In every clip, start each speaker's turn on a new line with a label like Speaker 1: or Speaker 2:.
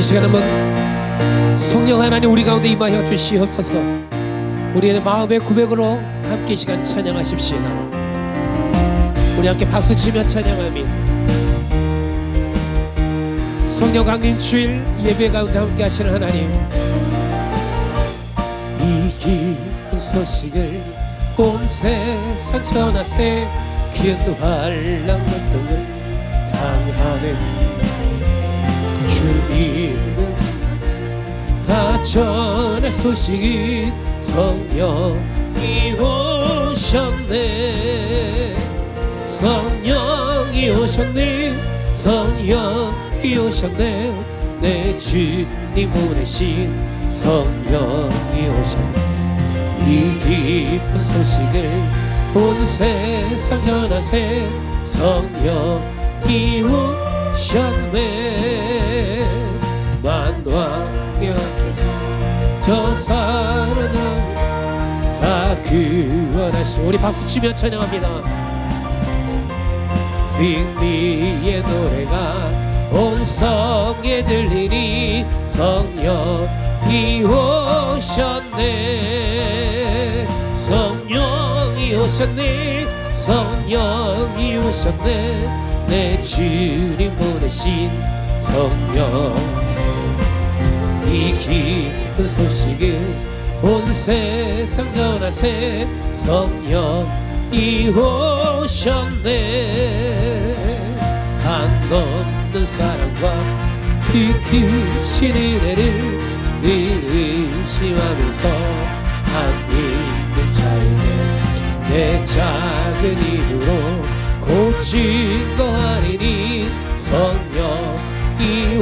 Speaker 1: 이 시간 한번 성령 하나님 우리 가운데 임하여 주시옵소서. 우리의 마음의 고백으로 함께 이 시간 찬양하십시다. 우리 함께 박수치며 찬양합니다. 성령 강림 주일 예배 가운데 함께 하시는 하나님, 이 기쁜 소식을 온 세상 전하세. 긴 환난 고통을 당하는 주님은 다 전할 소식이 성령이 오셨네. 성령이 오셨네. 성령이 오셨네. 내 주님 보내신 성령이 오셨네. 이 기쁜 소식을 온 세상 전하세. 성령이 오셨네. 만왕의 앞에서 저 사랑을 다 구원하시오. 우리 박수치며 찬양합니다. 승리의 노래가 온 성에 들리니 성령이 오셨네. 성령이 오셨네. 성령이 오셨네. 내 주님 보내신 성령. 이 기쁜 소식을 온 세상 전하세. 성령이 오셨네. 한없는 사랑과 비키신 은혜를 늘 의심하면서 한 있는 자에게 내 작은 이유로 고친 거 아니니 성령이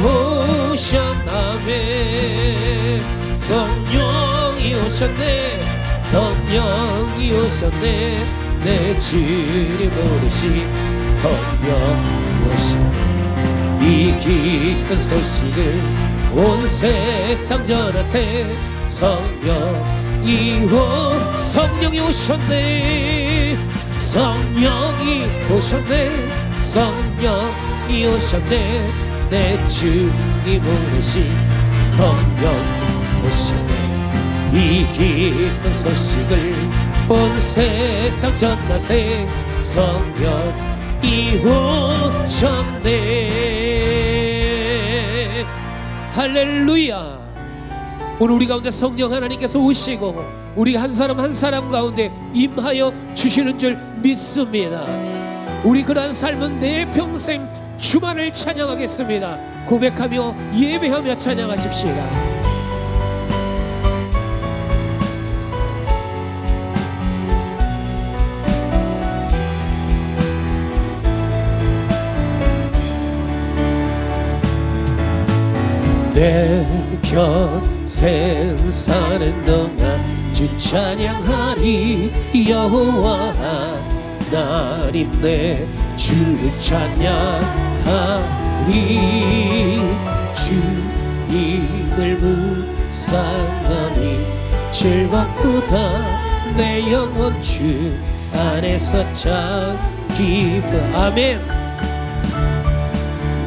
Speaker 1: 오셨나매. 성령이 오셨네. 성령이 오셨네. 내 주님 보내신 성령이 오셨네. 이 기쁜 소식을 온 세상 전하세. 성령이 오셨네. 성령이 오셨네. 성령이 오셨네. 내 주님 보내신 성령 오셨네. 이 기쁜 소식을 온 세상 전하세. 성령이 오셨네. 할렐루야. 오늘 우리 가운데 성령 하나님께서 오시고 우리 한 사람 한 사람 가운데 임하여 주시는 줄 믿습니다. 우리 그러한 삶은 내 평생 주만을 찬양하겠습니다. 고백하며 예배하며 찬양하십시다. 내 평생 사는 동안 주 찬양하리. 여호와 하나님 내 주를 찬양하리. 주님을 묵상하니 즐겁도다. 내 영혼 주 안에서 참 기뻐. 아멘.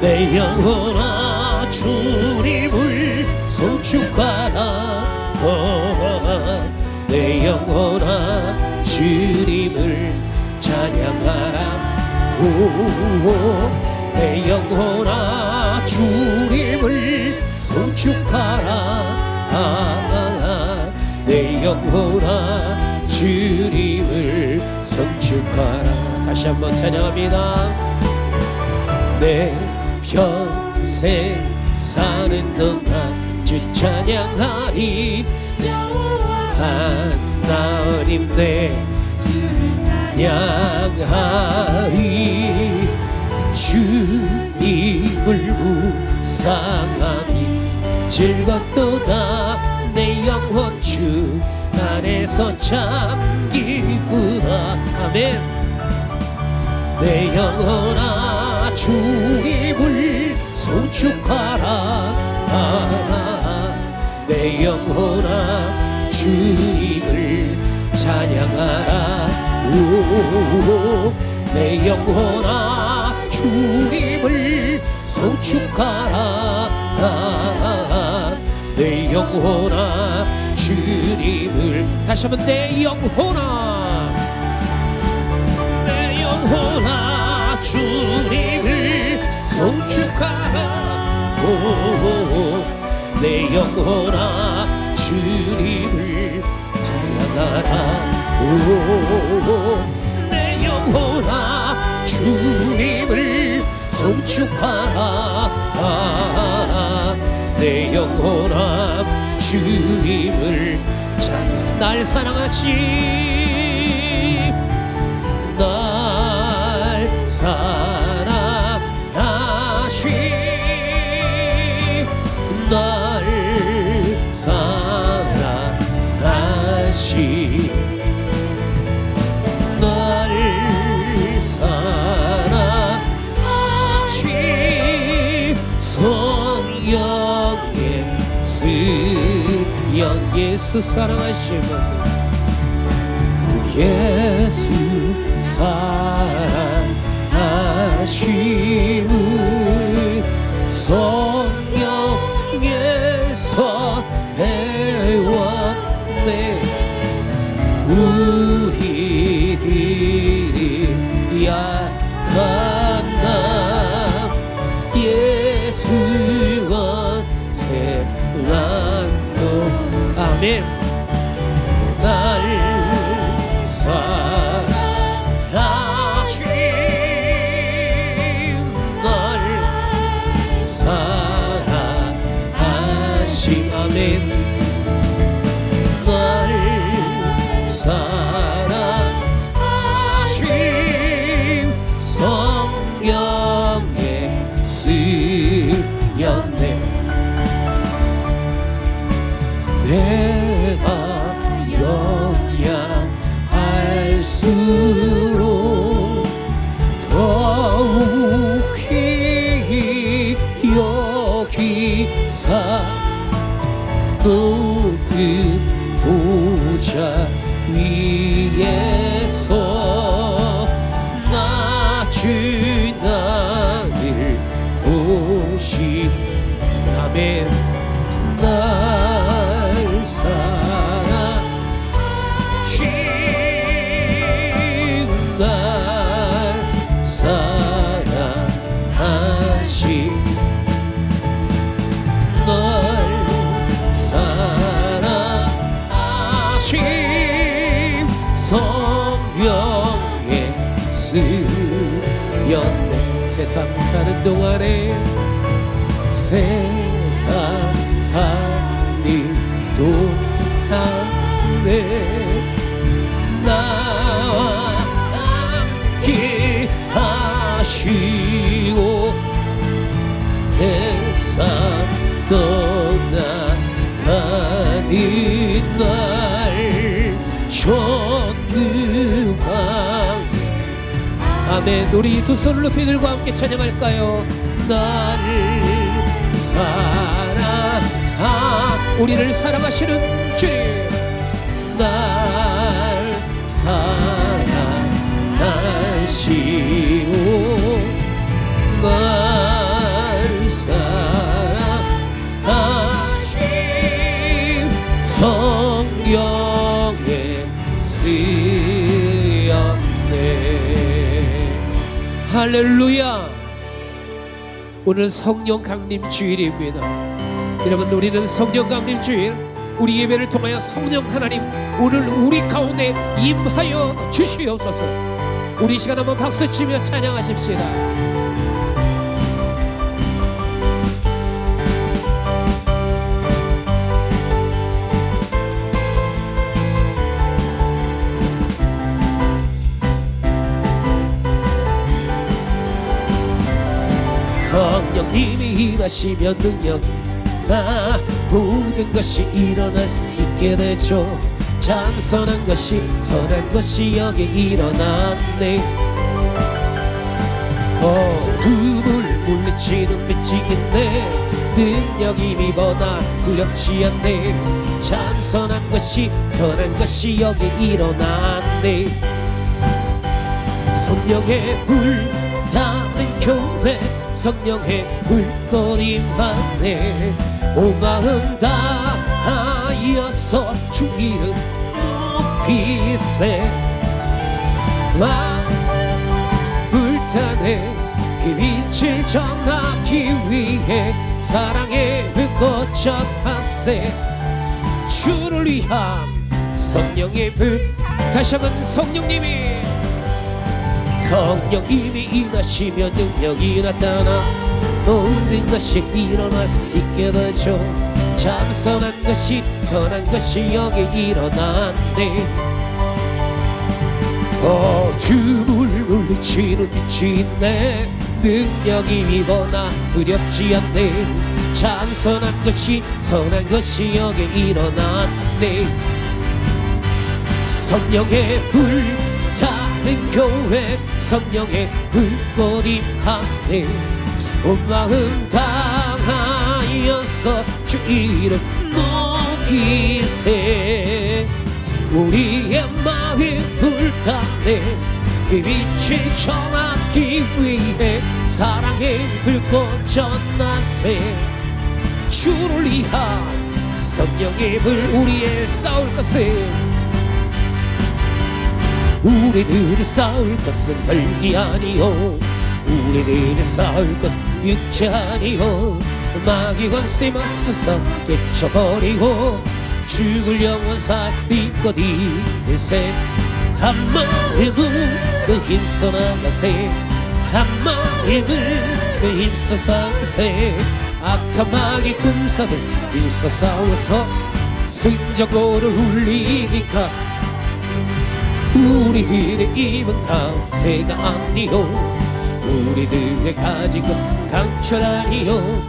Speaker 1: 내 영혼아 주님을 송축하라. 내 영혼아 주님을 찬양하라. 내 영혼아 주님을 송축하라. 내 영혼아 주님을 송축하라. 다시 한번 찬양합니다. 내 평생 사는 동안 주 찬양하리. 하나님 내 찬양하리. 주님을 묵상하니 즐겁도다. 내 영혼 주 안에서 참 기쁘다. 아멘. 내 영혼아 주님을 송축하라. 내 영혼아 주님을 찬양하라. 내 영혼아 주님을 송축하라. 내 영혼아 주님을 다시 한번 내 영혼아 내 영혼아 주님을 송축하라 내 영혼아 주님을 찬양하라 내 영혼아 주님을 송축하라 내 영혼아 주님을 찬양 날 사랑하시 날 사랑하시 날 사랑하시 날 사랑하시 성령의 쓰연 예수 사랑하시면 예수 사랑하심을 성령에서 배웠네 우리들이 약한 나 예수 원세 랑도 아멘 날 사랑하신 날 사랑하신 아멘 날 사랑하신 성령의 쓰였네 내가 연약할수록 더욱히 여기사 높은 보좌 위에서 낮은 나를 보시 아멘 날 사랑하신 날 사랑하신 날 사랑하신 성령의 쓰였네 세상 사는 동안에 세상 사는 동안에 나와 함께 하시고 세상 떠나가는 날 천국왕 아멘 우리 두 손을 높이 들고 함께 찬양할까요 나를 우리를 사랑하시는 주님 날 사랑하시오 날 사랑하신 성령의 쓰였네 할렐루야 오늘 성령 강림 주일입니다 여러분 우리는 성령 강림 주일 우리 예배를 통하여 성령 하나님 오늘 우리 가운데 임하여 주시옵소서 우리 시간 한번 박수치며 찬양하십시다 성령님이 임하시면 능력이 나 모든 것이 일어날 수 있게 되죠 장선한 것이 선한 것이 여기 일어났네 어둠을 물리치는 빛이 있네 능력이 미보나 두렵지 않네 장선한 것이 선한 것이 여기 일어났네 성령의 불 닿는 교회 성령의 불꽃 임하네. 온 마음 다하여서 주 이름 높이세. 불타네 그 빛을 전하기 위해 사랑의 불꽃 전하세. 주를 위한 성령의 불. 다시 한번 성령님이 임하시면 능력이 나타나 모든 것이 일어날 수 있게 되죠. 참 선한 것이 여기 일어났네. 어둠을 물리치는 빛이 있네. 능력이 입어나 두렵지 않네. 참 선한 것이 여기 일어났네. 성령의 불타는 교회 성령의 불꽃 임하네. 온 마음 다하여서 주 이름 높이세. 우리의 마음이 불타네 그 빛을 전하기 위해 사랑의 불꽃 전하세. 주를 위한 성령의 불. 우리의 싸울 것은 우리들이 싸울 것은 혈기 아니요. 우리들이 싸울 것은 육체 아니요. 마귀 권세 맞서서 깨쳐버리고 죽을 영원 살리고 일세. 한 마음으로 힘써 나가세. 한 마음으로 힘써 싸우세. 악한 마귀 군사들 힘써 싸워서 승전고를 울리니까 우리들의 입은 강세가 아니요. 우리들의 가진 것 강철 아니요.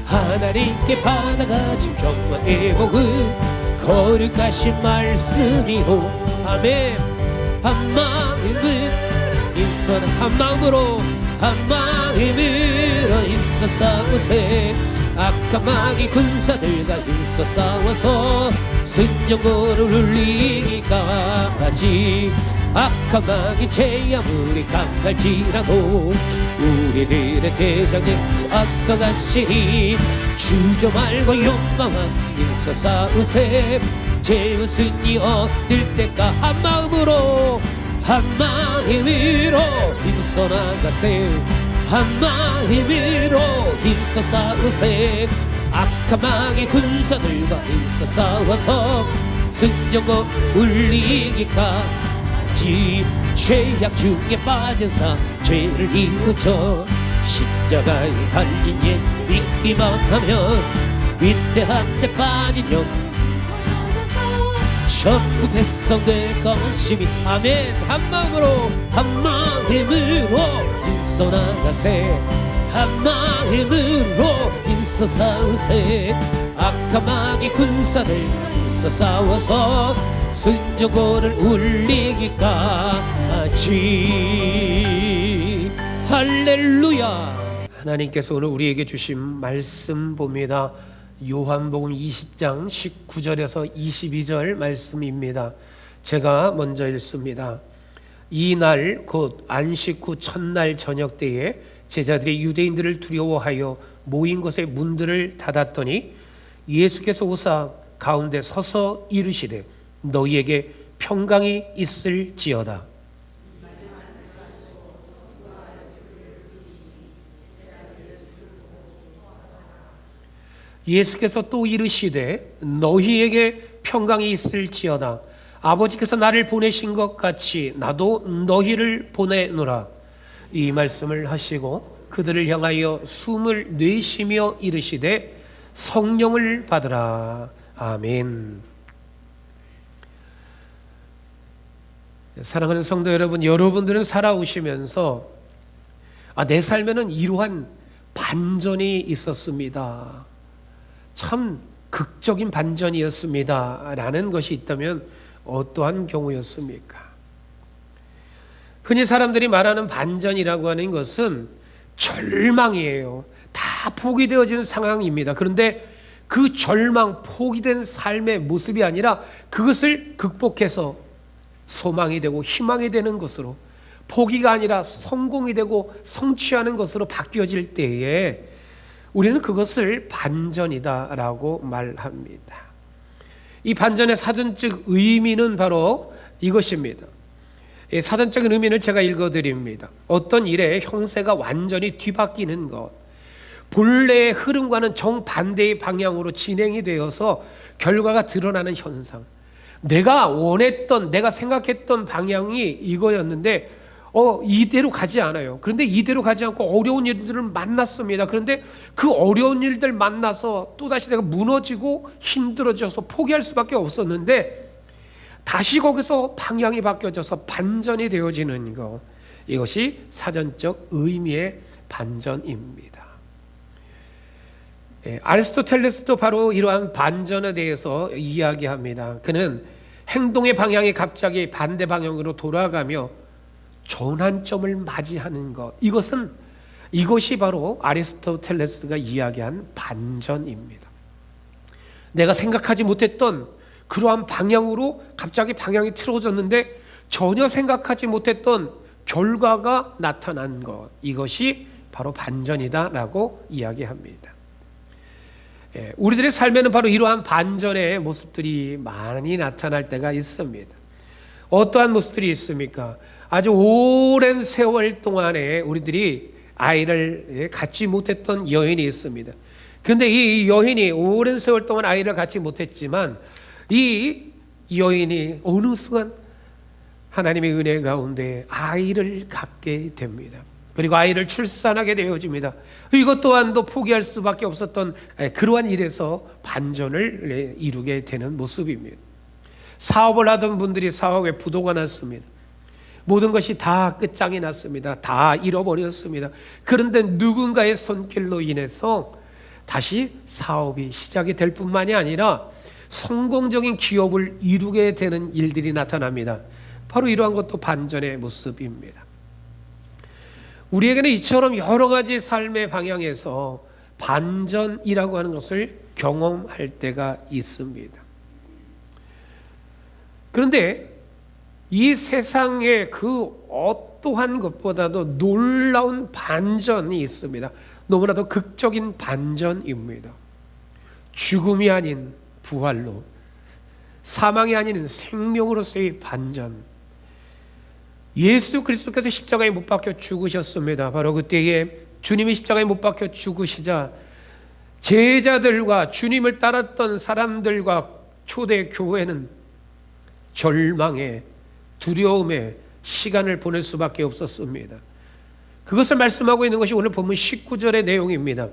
Speaker 1: 하나님께 받아가진 평화의 복은 거룩하신 말씀이요. 아멘. 한 마음을 힘써 한 마음으로 힘써 싸우세. 악한 마귀 군사들과 힘써 싸워서 승전고를 울리기까지. 악한 마귀 제 아무리 강할지라도 우리들의 대장에 앞서가시니 주저 말고 용감한 힘써 싸우세. 제우스니 얻을 때까 한 마음으로 힘써 나가세. 한 마음으로 힘써 싸우세. 악한 마귀 군사들과 힘써 싸워서 승전고 울리기까지. 죄악 중에 빠진 삶 죄를 이루쳐 십자가에 달린 예 믿기만 하면 위대한 데 빠진 영 전부 백성될 것이니. 아멘. 한 마음으로 힘써 나가세. 한 마음으로 힘써 싸우세. 악한 마귀 군사들 힘써 싸워서 승전고를 울리기까지. 할렐루야. 하나님께서 오늘 우리에게 주신 말씀 봅니다. 요한복음 20장 19절에서 22절 말씀입니다. 제가 먼저 읽습니다. 이날 곧 안식 후 첫날 저녁 때에 제자들이 유대인들을 두려워하여 모인 곳의 문들을 닫았더니 예수께서 오사 가운데 서서 이르시되 너희에게 평강이 있을지어다. 예수께서 또 이르시되 너희에게 평강이 있을지어다. 아버지께서 나를 보내신 것 같이 나도 너희를 보내노라. 이 말씀을 하시고 그들을 향하여 숨을 내쉬며 이르시되 성령을 받으라. 아멘. 사랑하는 성도 여러분, 여러분들은 살아오시면서 내 삶에는 이러한 반전이 있었습니다. 참 극적인 반전이었습니다 라는 것이 있다면 어떠한 경우였습니까? 흔히 사람들이 말하는 반전이라고 하는 것은 절망이에요. 다 포기되어진 상황입니다. 그런데 그 절망, 포기된 삶의 모습이 아니라 그것을 극복해서 소망이 되고 희망이 되는 것으로 포기가 아니라 성공이 되고 성취하는 것으로 바뀌어질 때에 우리는 그것을 반전이다라고 말합니다. 이 반전의 사전적 의미는 바로 이것입니다. 이 사전적인 의미를 제가 읽어드립니다. 어떤 일의 형세가 완전히 뒤바뀌는 것, 본래의 흐름과는 정반대의 방향으로 진행이 되어서 결과가 드러나는 현상. 내가 원했던, 내가 생각했던 방향이 이거였는데 이대로 가지 않아요. 그런데 이대로 가지 않고 어려운 일들을 만났습니다. 그런데 그 어려운 일들 만나서 또다시 내가 무너지고 힘들어져서 포기할 수밖에 없었는데 다시 거기서 방향이 바뀌어져서 반전이 되어지는 것, 이것이 사전적 의미의 반전입니다. 아리스토텔레스도 바로 이러한 반전에 대해서 이야기합니다. 그는 행동의 방향이 갑자기 반대 방향으로 돌아가며 전환점을 맞이하는 것, 이것이 바로 아리스토텔레스가 이야기한 반전입니다. 내가 생각하지 못했던 그러한 방향으로 갑자기 방향이 틀어졌는데 전혀 생각하지 못했던 결과가 나타난 것, 이것이 바로 반전이다라고 이야기합니다. 우리들의 삶에는 바로 이러한 반전의 모습들이 많이 나타날 때가 있습니다. 어떠한 모습들이 있습니까? 아주 오랜 세월 동안에 우리들이 아이를 갖지 못했던 여인이 있습니다. 그런데 이 여인이 오랜 세월 동안 아이를 갖지 못했지만 이 여인이 어느 순간 하나님의 은혜 가운데 아이를 갖게 됩니다. 그리고 아이를 출산하게 되어집니다. 이것 또한도 포기할 수밖에 없었던 그러한 일에서 반전을 이루게 되는 모습입니다. 사업을 하던 분들이 사업에 부도가 났습니다. 모든 것이 다 끝장이 났습니다. 다 잃어버렸습니다. 그런데 누군가의 손길로 인해서 다시 사업이 시작이 될 뿐만이 아니라 성공적인 기업을 이루게 되는 일들이 나타납니다. 바로 이러한 것도 반전의 모습입니다. 우리에게는 이처럼 여러 가지 삶의 방향에서 반전이라고 하는 것을 경험할 때가 있습니다. 그런데 이 세상에 그 어떠한 것보다도 놀라운 반전이 있습니다. 너무나도 극적인 반전입니다. 죽음이 아닌 부활로, 사망이 아닌 생명으로서의 반전. 예수 그리스도께서 십자가에 못 박혀 죽으셨습니다. 바로 그때에 주님이 십자가에 못 박혀 죽으시자 제자들과 주님을 따랐던 사람들과 초대 교회는 절망에, 두려움에 시간을 보낼 수밖에 없었습니다. 그것을 말씀하고 있는 것이 오늘 본문 19절의 내용입니다.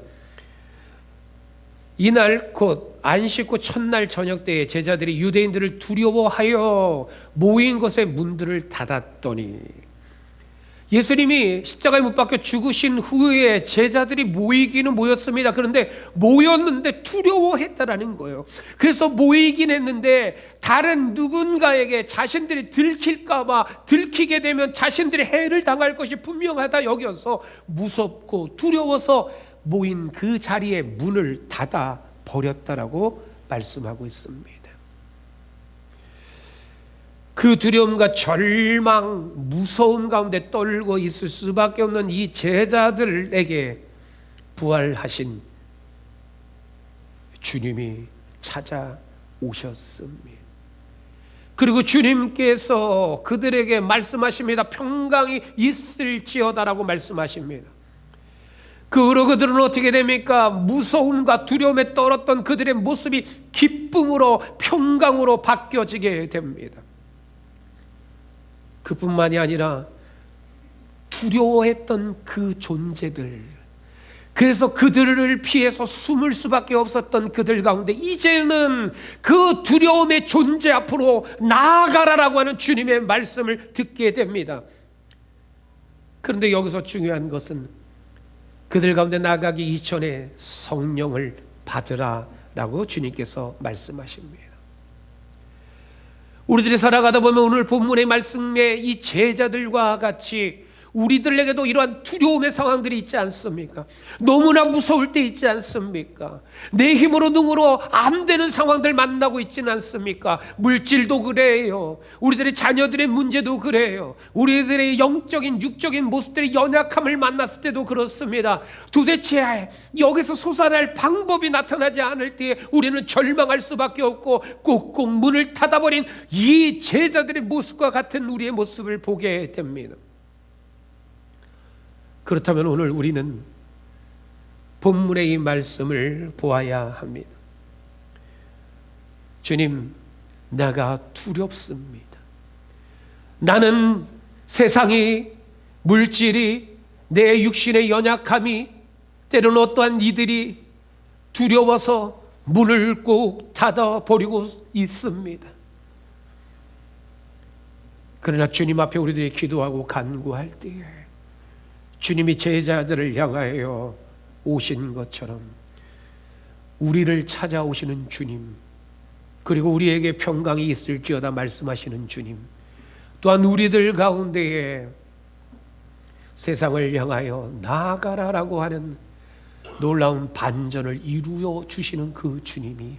Speaker 1: 이날 곧 안식 후 첫날 저녁 때에 제자들이 유대인들을 두려워하여 모인 것의 문들을 닫았더니, 예수님이 십자가에 못 박혀 죽으신 후에 제자들이 모이기는 모였습니다. 그런데 모였는데 두려워했다라는 거예요. 그래서 모이긴 했는데 다른 누군가에게 자신들이 들킬까봐, 들키게 되면 자신들이 해를 당할 것이 분명하다 여겨서 무섭고 두려워서 모인 그 자리에 문을 닫아 버렸다라고 말씀하고 있습니다. 그 두려움과 절망, 무서움 가운데 떨고 있을 수밖에 없는 이 제자들에게 부활하신 주님이 찾아오셨습니다. 그리고 주님께서 그들에게 말씀하십니다. 평강이 있을지어다라고 말씀하십니다. 그러고 그들은 어떻게 됩니까? 무서움과 두려움에 떨었던 그들의 모습이 기쁨으로, 평강으로 바뀌어지게 됩니다. 그뿐만이 아니라 두려워했던 그 존재들, 그래서 그들을 피해서 숨을 수밖에 없었던 그들 가운데 이제는 그 두려움의 존재 앞으로 나아가라라고 하는 주님의 말씀을 듣게 됩니다. 그런데 여기서 중요한 것은 그들 가운데 나가기 이전에 성령을 받으라라고 주님께서 말씀하십니다. 우리들이 살아가다 보면 오늘 본문의 말씀에 이 제자들과 같이 우리들에게도 이러한 두려움의 상황들이 있지 않습니까? 너무나 무서울 때 있지 않습니까? 내 힘으로 능으로 안 되는 상황들 만나고 있지는 않습니까? 물질도 그래요. 우리들의 자녀들의 문제도 그래요. 우리들의 영적인 육적인 모습들의 연약함을 만났을 때도 그렇습니다. 도대체 여기서 솟아날 방법이 나타나지 않을 때에 우리는 절망할 수밖에 없고 꼭꼭 문을 닫아버린 이 제자들의 모습과 같은 우리의 모습을 보게 됩니다. 그렇다면 오늘 우리는 본문의 이 말씀을 보아야 합니다. 주님, 내가 두렵습니다. 나는 세상이, 물질이, 내 육신의 연약함이, 때로는 어떠한 이들이 두려워서 문을 꼭 닫아버리고 있습니다. 그러나 주님 앞에 우리들이 기도하고 간구할 때에 주님이 제자들을 향하여 오신 것처럼 우리를 찾아오시는 주님, 그리고 우리에게 평강이 있을지어다 말씀하시는 주님, 또한 우리들 가운데에 세상을 향하여 나아가라라고 하는 놀라운 반전을 이루어 주시는 그 주님이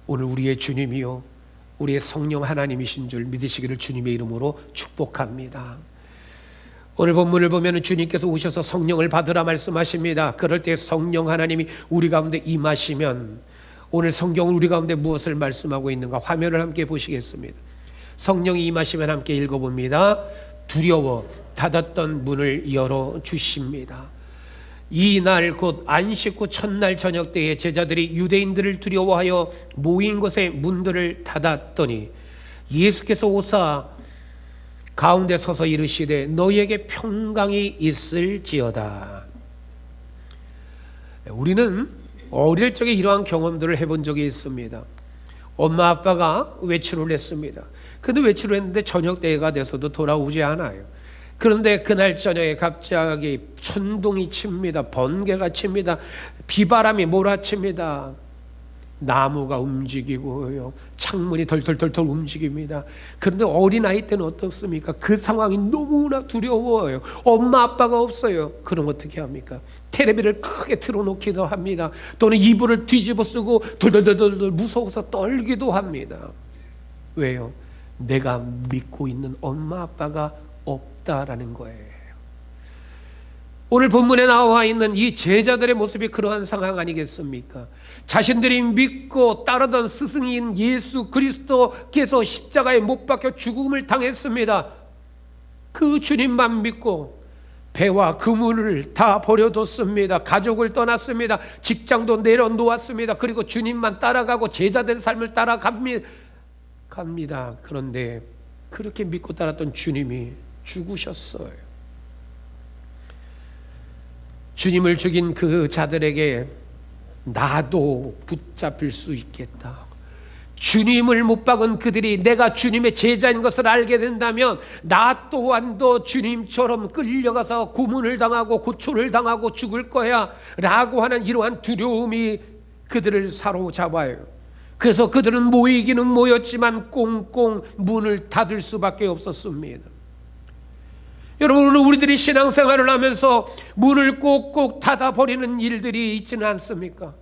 Speaker 1: 오늘 우리의 주님이요 우리의 성령 하나님이신 줄 믿으시기를 주님의 이름으로 축복합니다. 오늘 본문을 보면 주님께서 오셔서 성령을 받으라 말씀하십니다. 그럴 때 성령 하나님이 우리 가운데 임하시면 오늘 성경은 우리 가운데 무엇을 말씀하고 있는가 화면을 함께 보시겠습니다. 성령이 임하시면 함께 읽어봅니다. 두려워 닫았던 문을 열어주십니다. 이날 곧 안식 후 첫날 저녁 때에 제자들이 유대인들을 두려워하여 모인 곳에 문들을 닫았더니 예수께서 오사 가운데 서서 이르시되 너희에게 평강이 있을지어다. 우리는 어릴 적에 이러한 경험들을 해본 적이 있습니다. 엄마 아빠가 외출을 했습니다. 근데 외출을 했는데 저녁 때가 돼서도 돌아오지 않아요. 그런데 그날 저녁에 갑자기 천둥이 칩니다. 번개가 칩니다. 비바람이 몰아칩니다. 나무가 움직이고요, 창문이 덜덜덜덜 움직입니다. 그런데 어린아이 때는 어떻습니까? 그 상황이 너무나 두려워요. 엄마 아빠가 없어요. 그럼 어떻게 합니까? 텔레비를 크게 틀어놓기도 합니다. 또는 이불을 뒤집어 쓰고 덜덜덜덜 무서워서 떨기도 합니다. 왜요? 내가 믿고 있는 엄마 아빠가 없다라는 거예요. 오늘 본문에 나와 있는 이 제자들의 모습이 그러한 상황 아니겠습니까? 자신들이 믿고 따르던 스승인 예수 그리스도께서 십자가에 못 박혀 죽음을 당했습니다. 그 주님만 믿고 배와 그물을 다 버려뒀습니다. 가족을 떠났습니다. 직장도 내려놓았습니다. 그리고 주님만 따라가고 제자된 삶을 따라갑니다. 그런데 그렇게 믿고 따랐던 주님이 죽으셨어요. 주님을 죽인 그 자들에게 나도 붙잡힐 수 있겠다. 주님을 못 박은 그들이 내가 주님의 제자인 것을 알게 된다면 나 또한도 주님처럼 끌려가서 고문을 당하고 고초를 당하고 죽을 거야 라고 하는 이러한 두려움이 그들을 사로잡아요. 그래서 그들은 모이기는 모였지만 꽁꽁 문을 닫을 수밖에 없었습니다. 여러분, 오늘 우리들이 신앙생활을 하면서 문을 꼭꼭 닫아버리는 일들이 있지는 않습니까?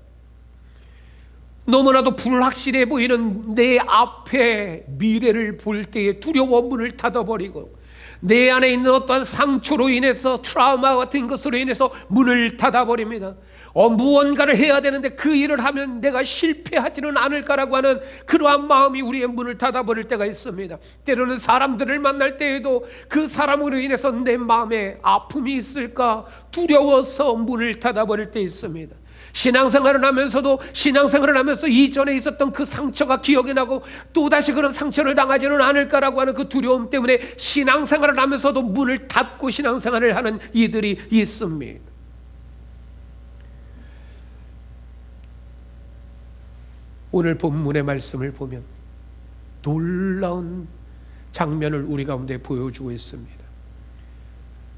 Speaker 1: 너무나도 불확실해 보이는 내 앞에 미래를 볼 때에 두려워 문을 닫아버리고 내 안에 있는 어떠한 상처로 인해서 트라우마 같은 것으로 인해서 문을 닫아버립니다. 무언가를 해야 되는데 그 일을 하면 내가 실패하지는 않을까라고 하는 그러한 마음이 우리의 문을 닫아버릴 때가 있습니다. 때로는 사람들을 만날 때에도 그 사람으로 인해서 내 마음에 아픔이 있을까 두려워서 문을 닫아버릴 때 있습니다. 신앙생활을 하면서 이전에 있었던 그 상처가 기억이 나고 또다시 그런 상처를 당하지는 않을까라고 하는 그 두려움 때문에 신앙생활을 하면서도 문을 닫고 신앙생활을 하는 이들이 있습니다. 오늘 본문의 말씀을 보면 놀라운 장면을 우리 가운데 보여주고 있습니다.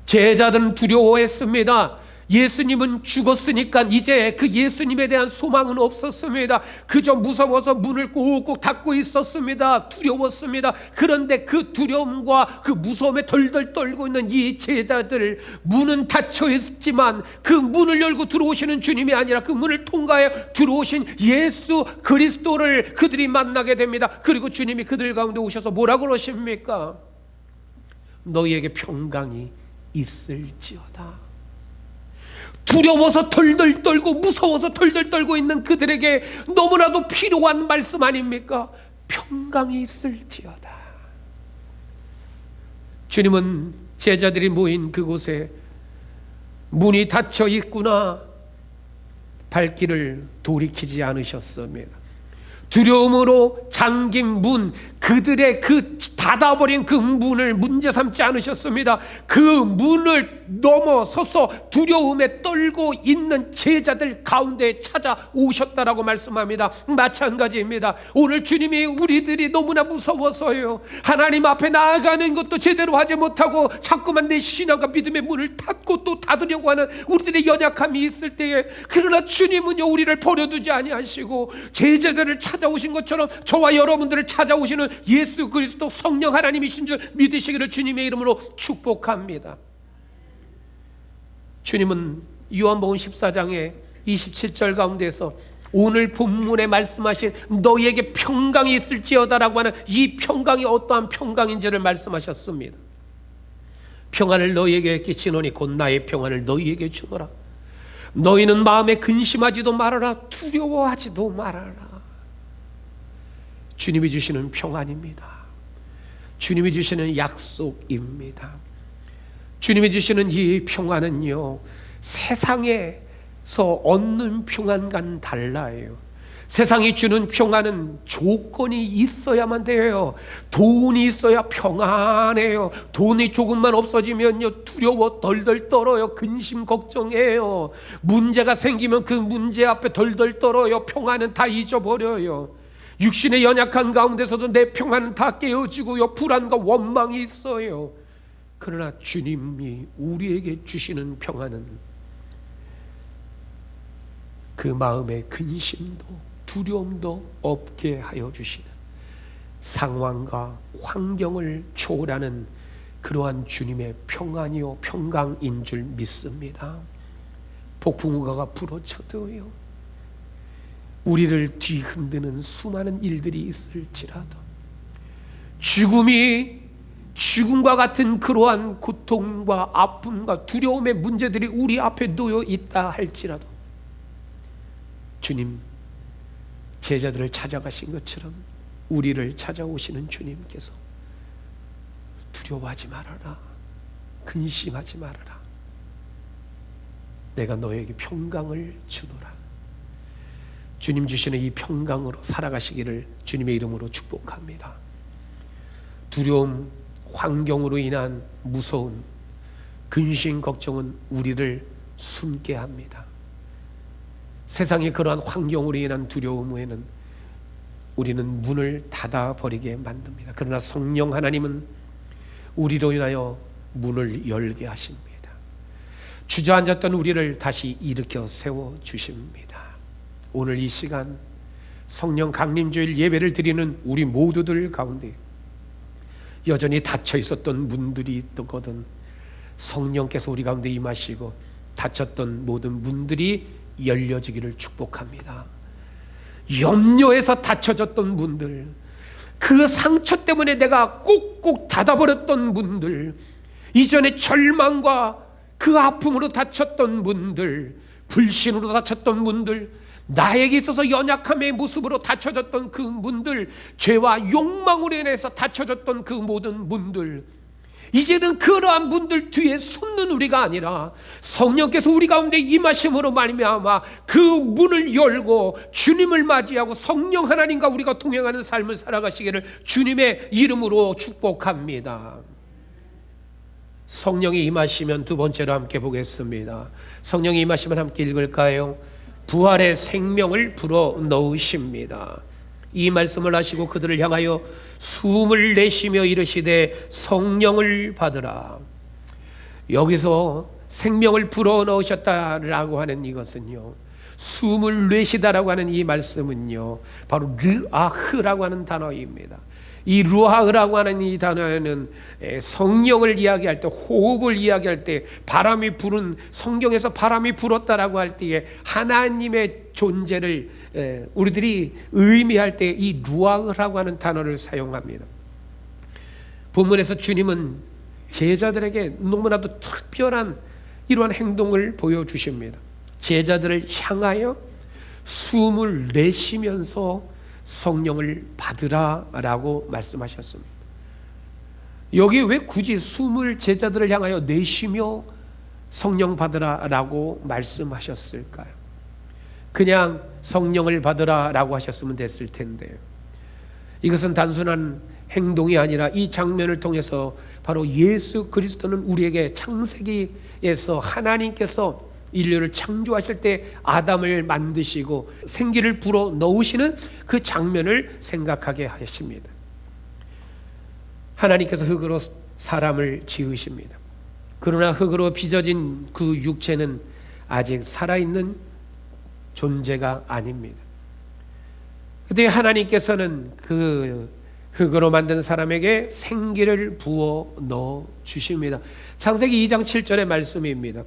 Speaker 1: 제자들은 두려워했습니다. 예수님은 죽었으니까 이제 그 예수님에 대한 소망은 없었습니다. 그저 무서워서 문을 꼭꼭 닫고 있었습니다. 두려웠습니다. 그런데 그 두려움과 그 무서움에 덜덜 떨고 있는 이 제자들, 문은 닫혀 있지만 그 문을 열고 들어오시는 주님이 아니라 그 문을 통과해 들어오신 예수 그리스도를 그들이 만나게 됩니다. 그리고 주님이 그들 가운데 오셔서 뭐라고 그러십니까? 너희에게 평강이 있을지어다. 두려워서 덜덜 떨고 무서워서 덜덜 떨고 있는 그들에게 너무나도 필요한 말씀 아닙니까? 평강이 있을지어다. 주님은 제자들이 모인 그곳에 문이 닫혀 있구나 발길을 돌이키지 않으셨습니다. 두려움으로 잠긴 문, 그들의 그 닫아버린 그 문을 문제 삼지 않으셨습니다. 그 문을 넘어서서 두려움에 떨고 있는 제자들 가운데 찾아오셨다라고 말씀합니다. 마찬가지입니다. 오늘 주님이 우리들이 너무나 무서워서요, 하나님 앞에 나아가는 것도 제대로 하지 못하고 자꾸만 내 신앙과 믿음의 문을 닫고 또 닫으려고 하는 우리들의 연약함이 있을 때에, 그러나 주님은요 우리를 버려두지 아니하시고 제자들을 찾아오신 것처럼 저와 여러분들을 찾아오시는 예수 그리스도 성령 하나님이신 줄 믿으시기를 주님의 이름으로 축복합니다. 주님은 요한복음 14장의 27절 가운데서 오늘 본문에 말씀하신 너희에게 평강이 있을지어다라고 하는 이 평강이 어떠한 평강인지를 말씀하셨습니다. 평안을 너희에게 끼치노니 곧 나의 평안을 너희에게 주노라. 너희는 마음에 근심하지도 말아라, 두려워하지도 말아라. 주님이 주시는 평안입니다. 주님이 주시는 약속입니다. 주님이 주시는 이 평안은요, 세상에서 얻는 평안과는 달라요. 세상이 주는 평안은 조건이 있어야만 돼요. 돈이 있어야 평안해요. 돈이 조금만 없어지면요 두려워 덜덜 떨어요. 근심 걱정해요. 문제가 생기면 그 문제 앞에 덜덜 떨어요. 평안은 다 잊어버려요. 육신의 연약한 가운데서도 내 평안은 다 깨어지고요, 불안과 원망이 있어요. 그러나 주님이 우리에게 주시는 평안은 그 마음의 근심도 두려움도 없게 하여 주시는, 상황과 환경을 초월하는 그러한 주님의 평안이요 평강인 줄 믿습니다. 폭풍우가가 불어쳐도요, 우리를 뒤흔드는 수많은 일들이 있을지라도, 죽음과 같은 그러한 고통과 아픔과 두려움의 문제들이 우리 앞에 놓여 있다 할지라도, 주님 제자들을 찾아가신 것처럼 우리를 찾아오시는 주님께서 두려워하지 말아라, 근심하지 말아라, 내가 너에게 평강을 주노라. 주님 주시는 이 평강으로 살아가시기를 주님의 이름으로 축복합니다. 두려움, 환경으로 인한 무서움, 근심, 걱정은 우리를 숨게 합니다. 세상의 그러한 환경으로 인한 두려움 후에는 우리는 문을 닫아버리게 만듭니다. 그러나 성령 하나님은 우리로 인하여 문을 열게 하십니다. 주저앉았던 우리를 다시 일으켜 세워주십니다. 오늘 이 시간 성령 강림주일 예배를 드리는 우리 모두들 가운데 여전히 닫혀 있었던 문들이 있거든 성령께서 우리 가운데 임하시고 닫혔던 모든 문들이 열려지기를 축복합니다. 염려에서 닫혀졌던 문들, 그 상처 때문에 내가 꼭꼭 닫아버렸던 문들, 이전에 절망과 그 아픔으로 닫혔던 문들, 불신으로 닫혔던 문들, 나에게 있어서 연약함의 모습으로 닫혀졌던 그 문들, 죄와 욕망으로 인해서 닫혀졌던 그 모든 문들, 이제는 그러한 문들 뒤에 숨는 우리가 아니라 성령께서 우리 가운데 임하심으로 말미암아 그 문을 열고 주님을 맞이하고 성령 하나님과 우리가 동행하는 삶을 살아가시기를 주님의 이름으로 축복합니다. 성령이 임하시면 두 번째로 함께 보겠습니다. 성령이 임하시면 함께 읽을까요? 부활의 생명을 불어넣으십니다. 이 말씀을 하시고 그들을 향하여 숨을 내쉬며 이르시되 성령을 받으라. 여기서 생명을 불어넣으셨다라고 하는 이것은요, 숨을 내쉬다라고 하는 이 말씀은요, 바로 르아흐라고 하는 단어입니다. 이 르아흐라고 하는 이 단어에는 성령을 이야기할 때, 호흡을 이야기할 때, 바람이 부는, 성경에서 바람이 불었다라고 할 때에 하나님의 존재를 우리들이 의미할 때 이 르아흐라고 하는 단어를 사용합니다. 본문에서 주님은 제자들에게 너무나도 특별한 이러한 행동을 보여주십니다. 제자들을 향하여 숨을 내쉬면서 성령을 받으라라고 말씀하셨습니다. 여기 왜 굳이 숨을 제자들을 향하여 내쉬며 성령 받으라라고 말씀하셨을까요? 그냥 성령을 받으라라고 하셨으면 됐을 텐데요. 이것은 단순한 행동이 아니라 이 장면을 통해서 바로 예수 그리스도는 우리에게 창세기에서 하나님께서 인류를 창조하실 때 아담을 만드시고 생기를 불어 넣으시는 그 장면을 생각하게 하십니다. 하나님께서 흙으로 사람을 지으십니다. 그러나 흙으로 빚어진 그 육체는 아직 살아있는 존재가 아닙니다. 그때 하나님께서는 그 흙으로 만든 사람에게 생기를 부어 넣어 주십니다. 창세기 2장 7절의 말씀입니다.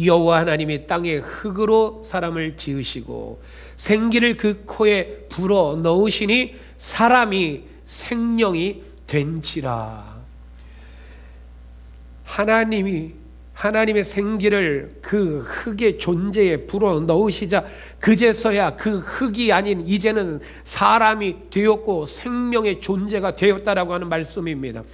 Speaker 1: 여호와 하나님이 땅에 흙으로 사람을 지으시고 생기를 그 코에 불어 넣으시니 사람이 생명이 된지라. 하나님의 생기를 그 흙의 존재에 불어 넣으시자 그제서야 그 흙이 아닌 이제는 사람이 되었고 생명의 존재가 되었다라고 하는 말씀입니다.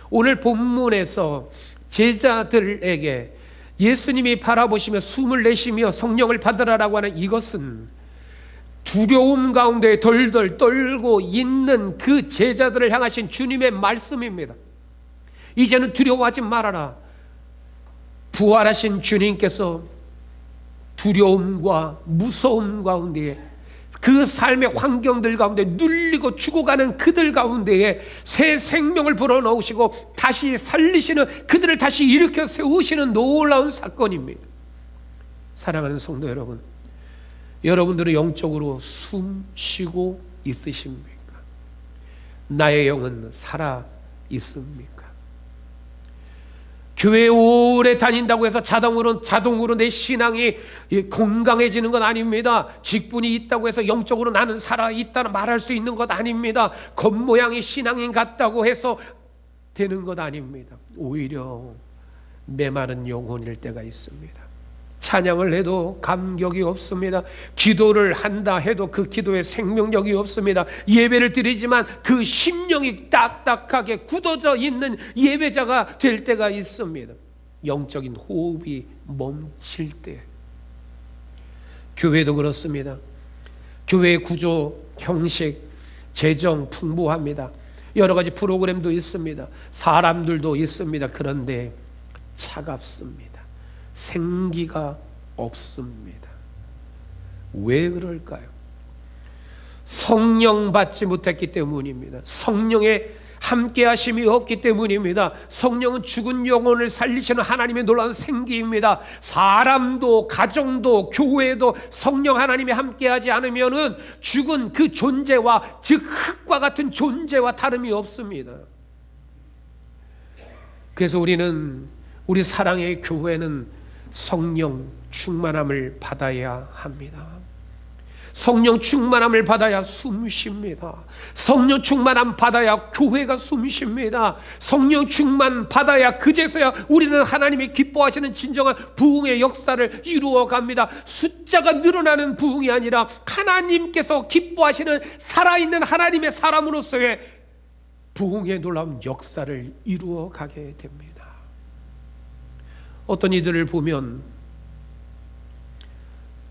Speaker 1: 오늘 본문에서 제자들에게 예수님이 바라보시며 숨을 내쉬며 성령을 받으라라고 하는 이것은 두려움 가운데 덜덜 떨고 있는 그 제자들을 향하신 주님의 말씀입니다. 이제는 두려워하지 말아라. 부활하신 주님께서 두려움과 무서움 가운데에 그 삶의 환경들 가운데 눌리고 죽어가는 그들 가운데에 새 생명을 불어넣으시고 다시 살리시는, 그들을 다시 일으켜 세우시는 놀라운 사건입니다. 사랑하는 성도 여러분, 여러분들은 영적으로 숨 쉬고 있으십니까? 나의 영은 살아 있습니까? 교회 오래 다닌다고 해서 자동으로 내 신앙이 건강해지는 건 아닙니다. 직분이 있다고 해서 영적으로 나는 살아있다는 말할 수 있는 것 아닙니다. 겉모양이 신앙인 같다고 해서 되는 것 아닙니다. 오히려 메마른 영혼일 때가 있습니다. 찬양을 해도 감격이 없습니다. 기도를 한다 해도 그 기도에 생명력이 없습니다. 예배를 드리지만 그 심령이 딱딱하게 굳어져 있는 예배자가 될 때가 있습니다. 영적인 호흡이 멈출 때. 교회도 그렇습니다. 교회의 구조, 형식, 재정 풍부합니다. 여러 가지 프로그램도 있습니다. 사람들도 있습니다. 그런데 차갑습니다. 생기가 없습니다. 왜 그럴까요? 성령 받지 못했기 때문입니다. 성령의 함께 하심이 없기 때문입니다. 성령은 죽은 영혼을 살리시는 하나님의 놀라운 생기입니다. 사람도 가정도 교회도 성령 하나님이 함께 하지 않으면은 죽은 그 존재와, 즉 흙과 같은 존재와 다름이 없습니다. 그래서 우리 사랑의 교회는 성령 충만함을 받아야 합니다. 성령 충만함을 받아야 숨 쉽니다. 성령 충만함 받아야 교회가 숨 쉽니다. 성령 충만 받아야 그제서야 우리는 하나님이 기뻐하시는 진정한 부흥의 역사를 이루어 갑니다. 숫자가 늘어나는 부흥이 아니라 하나님께서 기뻐하시는 살아있는 하나님의 사람으로서의 부흥의 놀라운 역사를 이루어 가게 됩니다. 어떤 이들을 보면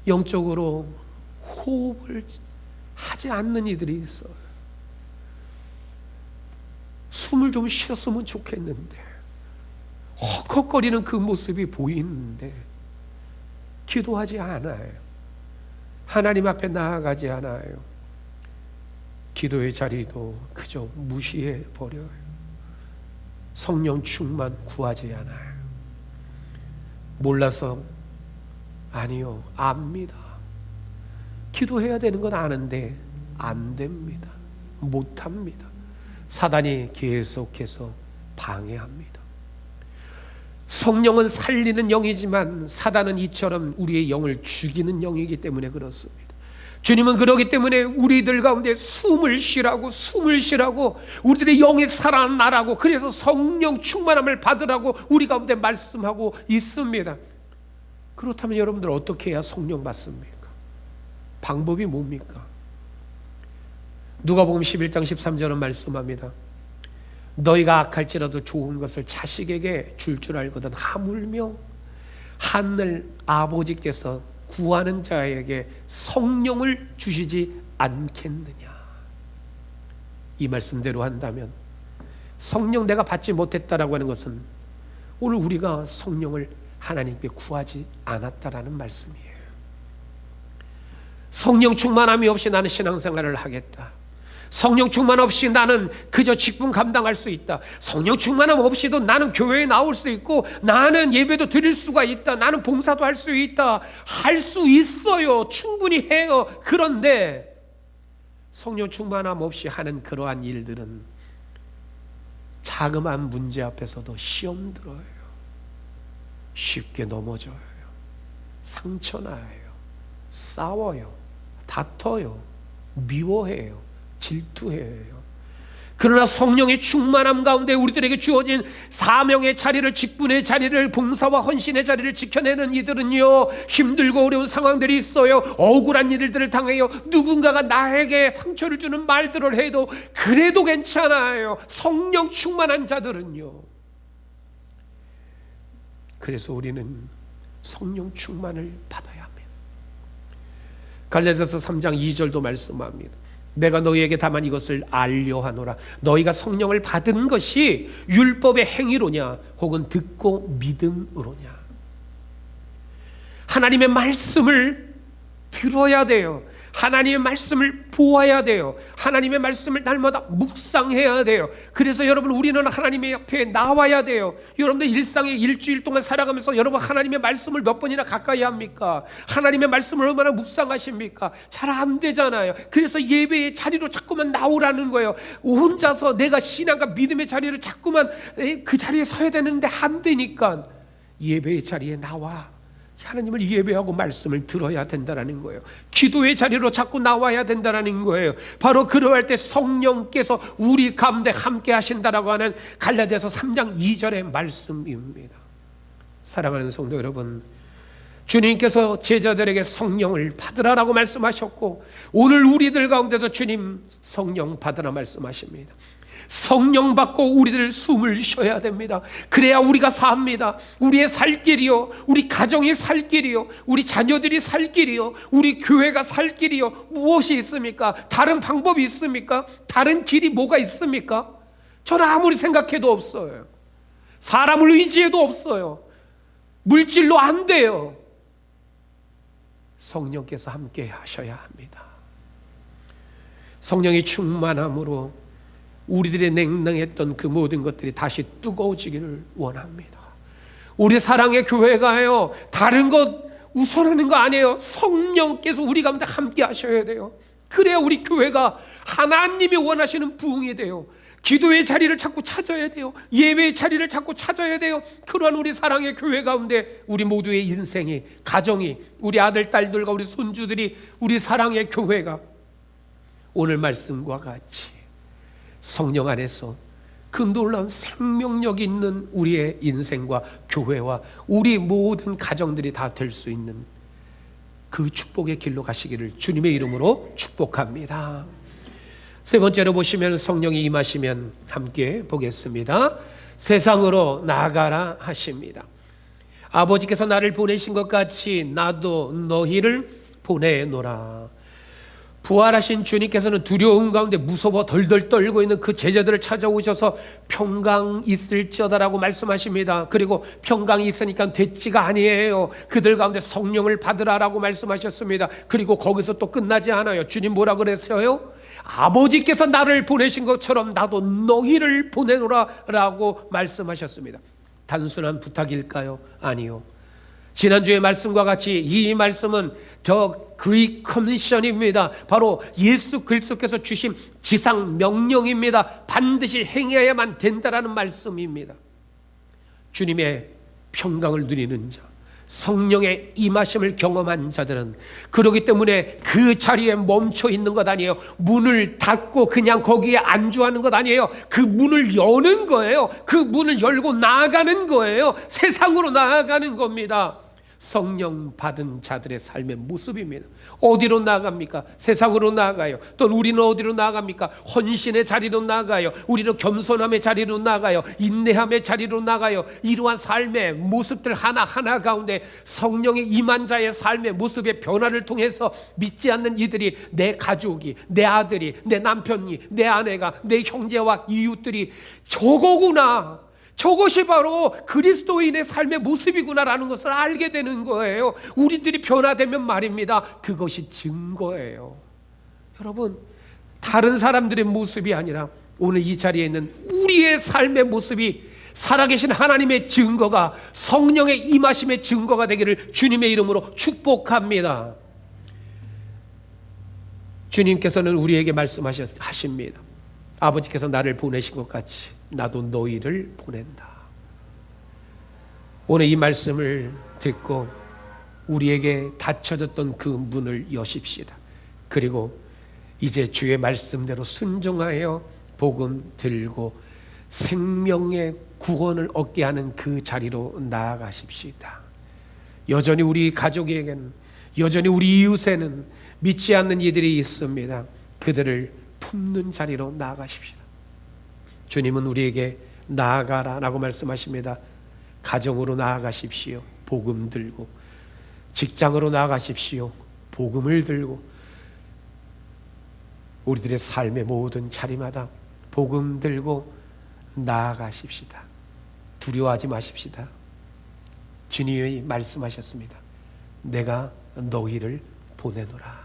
Speaker 1: 영적으로 호흡을 하지 않는 이들이 있어요. 숨을 좀 쉬었으면 좋겠는데 헉헉거리는 그 모습이 보이는데 기도하지 않아요. 하나님 앞에 나아가지 않아요. 기도의 자리도 그저 무시해 버려요. 성령 충만 구하지 않아요. 몰라서? 아니요, 압니다. 기도해야 되는 건 아는데 안 됩니다. 못합니다. 사단이 계속해서 방해합니다. 성령은 살리는 영이지만 사단은 이처럼 우리의 영을 죽이는 영이기 때문에 그렇습니다. 주님은 그러기 때문에 우리들 가운데 숨을 쉬라고 우리들의 영이 살아나라고, 그래서 성령 충만함을 받으라고 우리 가운데 말씀하고 있습니다. 그렇다면 여러분들 어떻게 해야 성령 받습니까? 방법이 뭡니까? 누가복음 11장 13절은 말씀합니다. 너희가 악할지라도 좋은 것을 자식에게 줄 알거든 하물며 하늘 아버지께서 구하는 자에게 성령을 주시지 않겠느냐. 이 말씀대로 한다면 성령 내가 받지 못했다라고 하는 것은 오늘 우리가 성령을 하나님께 구하지 않았다라는 말씀이에요. 성령 충만함이 없이 나는 신앙생활을 하겠다, 성령 충만 없이 나는 그저 직분 감당할 수 있다, 성령 충만함 없이도 나는 교회에 나올 수 있고 나는 예배도 드릴 수가 있다, 나는 봉사도 할 수 있다, 할 수 있어요. 충분히 해요. 그런데 성령 충만함 없이 하는 그러한 일들은 자그마한 문제 앞에서도 시험 들어요. 쉽게 넘어져요. 상처나요. 싸워요. 다퉈요. 미워해요. 질투해요. 그러나 성령의 충만함 가운데 우리들에게 주어진 사명의 자리를, 직분의 자리를, 봉사와 헌신의 자리를 지켜내는 이들은요, 힘들고 어려운 상황들이 있어요. 억울한 일들을 당해요. 누군가가 나에게 상처를 주는 말들을 해도 그래도 괜찮아요. 성령 충만한 자들은요. 그래서 우리는 성령 충만을 받아야 합니다. 갈라디아서 3장 2절도 말씀합니다. 내가 너희에게 다만 이것을 알려하노라. 너희가 성령을 받은 것이 율법의 행위로냐 혹은 듣고 믿음으로냐. 하나님의 말씀을 들어야 돼요. 하나님의 말씀을 보아야 돼요. 하나님의 말씀을 날마다 묵상해야 돼요. 그래서 여러분, 우리는 하나님의 옆에 나와야 돼요. 여러분들 일상에 일주일 동안 살아가면서 여러분 하나님의 말씀을 몇 번이나 가까이 합니까? 하나님의 말씀을 얼마나 묵상하십니까? 잘 안 되잖아요. 그래서 예배의 자리로 자꾸만 나오라는 거예요. 혼자서 내가 신앙과 믿음의 자리를 자꾸만 그 자리에 서야 되는데 안 되니까 예배의 자리에 나와 하나님을 예배하고 말씀을 들어야 된다는 거예요. 기도의 자리로 자꾸 나와야 된다는 거예요. 바로 그러할 때 성령께서 우리 가운데 함께 하신다라고 하는 갈라디아서 3장 2절의 말씀입니다. 사랑하는 성도 여러분, 주님께서 제자들에게 성령을 받으라라고 말씀하셨고 오늘 우리들 가운데도 주님 성령 받으라 말씀하십니다. 성령 받고 우리들 숨을 쉬어야 됩니다. 그래야 우리가 삽니다. 우리의 살 길이요, 우리 가정이 살 길이요, 우리 자녀들이 살 길이요, 우리 교회가 살 길이요, 무엇이 있습니까? 다른 방법이 있습니까? 다른 길이 뭐가 있습니까? 저는 아무리 생각해도 없어요. 사람을 의지해도 없어요. 물질로 안 돼요. 성령께서 함께 하셔야 합니다. 성령의 충만함으로 우리들의 냉랭했던 그 모든 것들이 다시 뜨거워지기를 원합니다. 우리 사랑의 교회가요, 다른 것 우선하는 거 아니에요. 성령께서 우리 가운데 함께 하셔야 돼요. 그래야 우리 교회가 하나님이 원하시는 부흥이 돼요. 기도의 자리를 자꾸 찾아야 돼요. 예배의 자리를 자꾸 찾아야 돼요. 그러한 우리 사랑의 교회 가운데 우리 모두의 인생이, 가정이, 우리 아들, 딸들과 우리 손주들이, 우리 사랑의 교회가 오늘 말씀과 같이 성령 안에서 그 놀라운 생명력 있는 우리의 인생과 교회와 우리 모든 가정들이 다 될 수 있는 그 축복의 길로 가시기를 주님의 이름으로 축복합니다. 세 번째로 보시면 성령이 임하시면 함께 보겠습니다. 세상으로 나가라 하십니다. 아버지께서 나를 보내신 것 같이 나도 너희를 보내노라. 부활하신 주님께서는 두려움 가운데 무서워 덜덜 떨고 있는 그 제자들을 찾아오셔서 평강 있을지어다라고 말씀하십니다. 그리고 평강이 있으니까 됐지가 아니에요. 그들 가운데 성령을 받으라라고 말씀하셨습니다. 그리고 거기서 또 끝나지 않아요. 주님 뭐라 그랬어요? 아버지께서 나를 보내신 것처럼 나도 너희를 보내노라 라고 말씀하셨습니다. 단순한 부탁일까요? 아니요. 지난주의 말씀과 같이 이 말씀은 더 그레이트 커미션입니다. 바로 예수 그리스도께서 주신 지상 명령입니다. 반드시 행해야만 된다라는 말씀입니다. 주님의 평강을 누리는 자, 성령의 임하심을 경험한 자들은 그렇기 때문에 그 자리에 멈춰 있는 것 아니에요. 문을 닫고 그냥 거기에 안주하는 것 아니에요. 그 문을 여는 거예요. 그 문을 열고 나아가는 거예요. 세상으로 나아가는 겁니다. 성령 받은 자들의 삶의 모습입니다. 어디로 나아갑니까? 세상으로 나아가요. 또 우리는 어디로 나아갑니까? 헌신의 자리로 나아가요. 우리는 겸손함의 자리로 나아가요. 인내함의 자리로 나아가요. 이러한 삶의 모습들 하나하나 가운데 성령의 임한 자의 삶의 모습의 변화를 통해서 믿지 않는 이들이, 내 가족이, 내 아들이, 내 남편이, 내 아내가, 내 형제와 이웃들이 저거구나, 저것이 바로 그리스도인의 삶의 모습이구나라는 것을 알게 되는 거예요. 우리들이 변화되면 말입니다, 그것이 증거예요. 여러분, 다른 사람들의 모습이 아니라 오늘 이 자리에 있는 우리의 삶의 모습이 살아계신 하나님의 증거가, 성령의 임하심의 증거가 되기를 주님의 이름으로 축복합니다. 주님께서는 우리에게 말씀하십니다. 아버지께서 나를 보내신 것 같이 나도 너희를 보낸다. 오늘 이 말씀을 듣고 우리에게 닫혀졌던 그 문을 여십시다. 그리고 이제 주의 말씀대로 순종하여 복음 들고 생명의 구원을 얻게 하는 그 자리로 나아가십시다. 여전히 우리 가족에게는, 여전히 우리 이웃에는 믿지 않는 이들이 있습니다. 그들을 품는 자리로 나아가십시다. 주님은 우리에게 나아가라라고 말씀하십니다. 가정으로 나아가십시오. 복음 들고. 직장으로 나아가십시오. 복음을 들고. 우리들의 삶의 모든 자리마다 복음 들고 나아가십시다. 두려워하지 마십시다. 주님이 말씀하셨습니다. 내가 너희를 보내노라.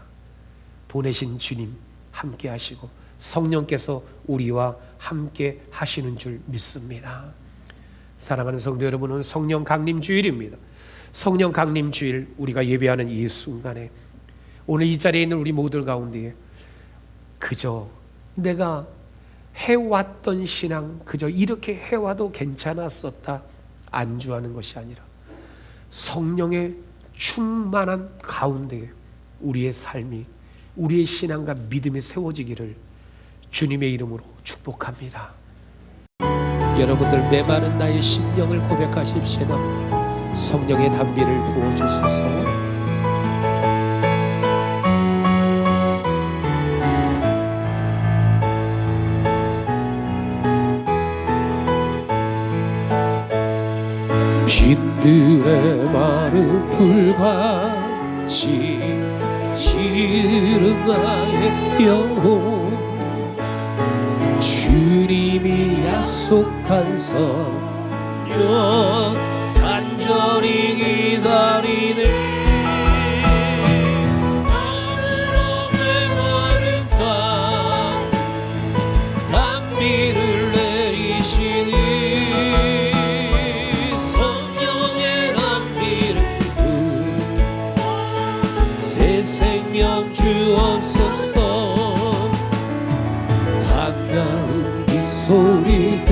Speaker 1: 보내신 주님 함께 하시고 성령께서 우리와 함께 하시는 줄 믿습니다. 사랑하는 성도 여러분, 오늘 성령 강림 주일입니다. 성령 강림 주일 우리가 예배하는 이 순간에 오늘 이 자리에 있는 우리 모두 가운데 그저 내가 해왔던 신앙, 그저 이렇게 해와도 괜찮았었다 안주하는 것이 아니라 성령의 충만한 가운데 우리의 삶이, 우리의 신앙과 믿음이 세워지기를 주님의 이름으로 축복합니다. 여러분들 메마른 나의 심령을 고백하십시다. 성령의 단비를 부어주소서. 빛들의 마른 불같이 시른 나의 영혼, 주님이 약속한 성령 간절히 기다리네. 마음의 마른 땅 단비를 내리시니 성령의 단비를 새 생명 주옵소서. 반가운 이 소리들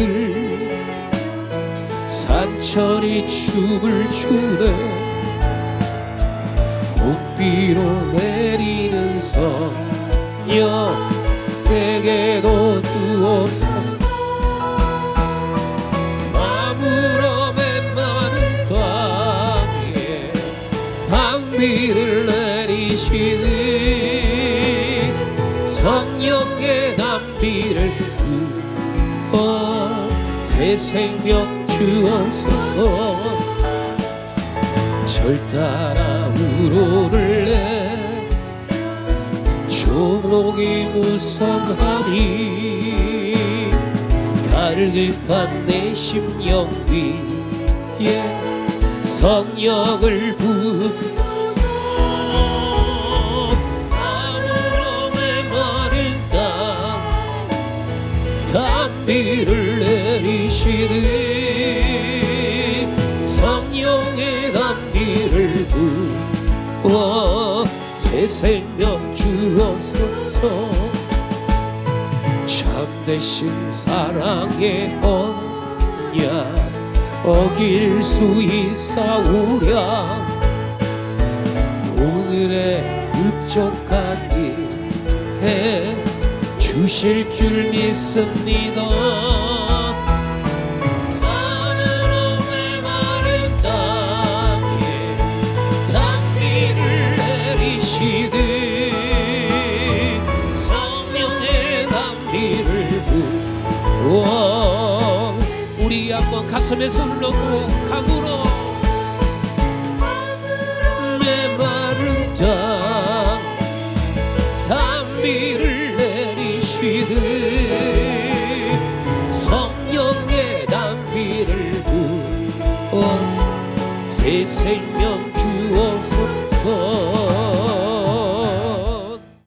Speaker 1: 산천이 춤을 추네. 봄비로 내리는 성령 내게도 주옵소서. 아무런 메마른 땅에 단비를 내리시니 성령의 단비를 부어 새 생명 주옵소서. 절 따라 우러를래 조목이 무성하니 갈급한 내 심령 위에 성령을 부으소서. 아무름의 마른 땅 단비를 내리시니 성령의 단비를 생명 주옵소서. 참되신 사랑의 언약 어길 수 있사오랴. 오늘의 흡족한 일에 주실 줄 믿습니다. 하늘의 마른 땅에 단비를 내리시듯 성령의 단비를 부어. 우리 한번 가슴에 손을 얹고 감으로 메마른 땅 단비를 내리시듯 성령의 단비를 부어 새 생명 주옵소서.